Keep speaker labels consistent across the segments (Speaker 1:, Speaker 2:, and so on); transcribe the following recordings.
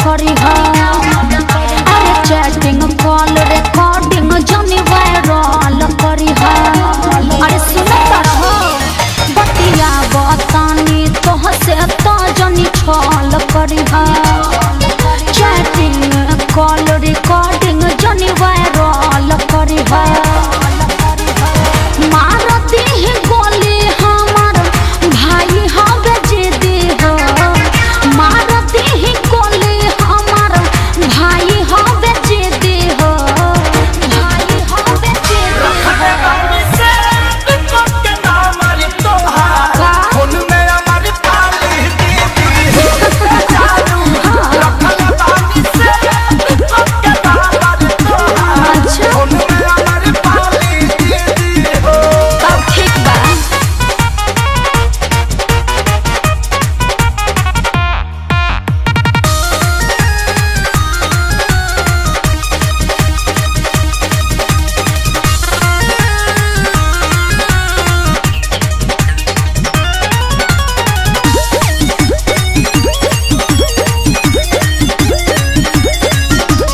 Speaker 1: करी हा। अरे चैटिंग कॉल रिकॉर्डिंग जनी वायरल करी हा। अरे सुनता रहो बतिया बतानी तोह से तो जनी छल करी हा। चैटिंग कॉल रिकॉर्डिंग जनी वायरल करी हा। मारती है गोली हमार भाई हवे जिदी हो। मारती है गोली हमार भाई हवे जिदी हो। भाई हवे जिदी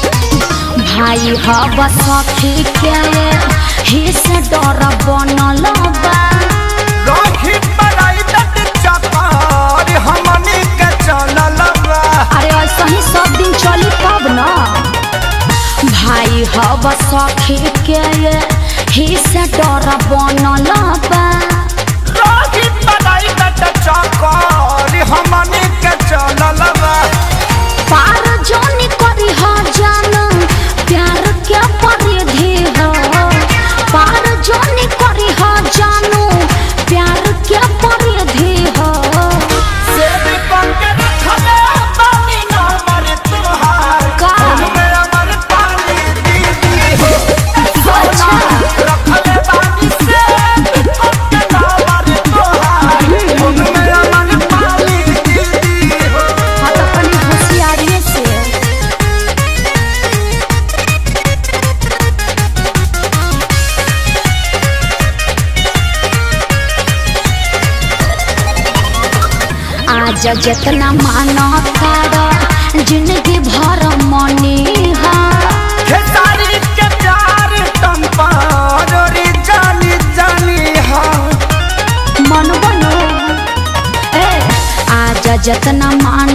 Speaker 1: भाई हवा सखी के ही से डर बनल बा।
Speaker 2: राखी प्राइवेट चक्कर हमनी के चलल बा।
Speaker 1: अरे ऐसा ही सब दिन चली तब न। भाई हवा सखी के ही से डर बनल बा।
Speaker 2: राखी प्राइवेट चक्कर हमनी के चलल बा।
Speaker 1: पार जोनी करी हा जान प्यार क्या परिधि हो। पार जोनी करी हा जानू प्यार क्या परिधि हो।
Speaker 2: सेब पंके रखले पानी ना मरे तुहार।
Speaker 1: का?
Speaker 2: उनमें अमर पानी दीदी हो।
Speaker 1: अच्छा।
Speaker 2: रखले पानी सेब पंके ना मरे तुहार। उनमें अमर पानी दीदी हो।
Speaker 1: हाँ तो अपनी होशियारी से आज जितना मानो कर जिंदगी भर मनी हा।
Speaker 2: खेसारी के प्यार टम्पारी जानी जानी हा।
Speaker 1: मन बनो ए आज जितना मान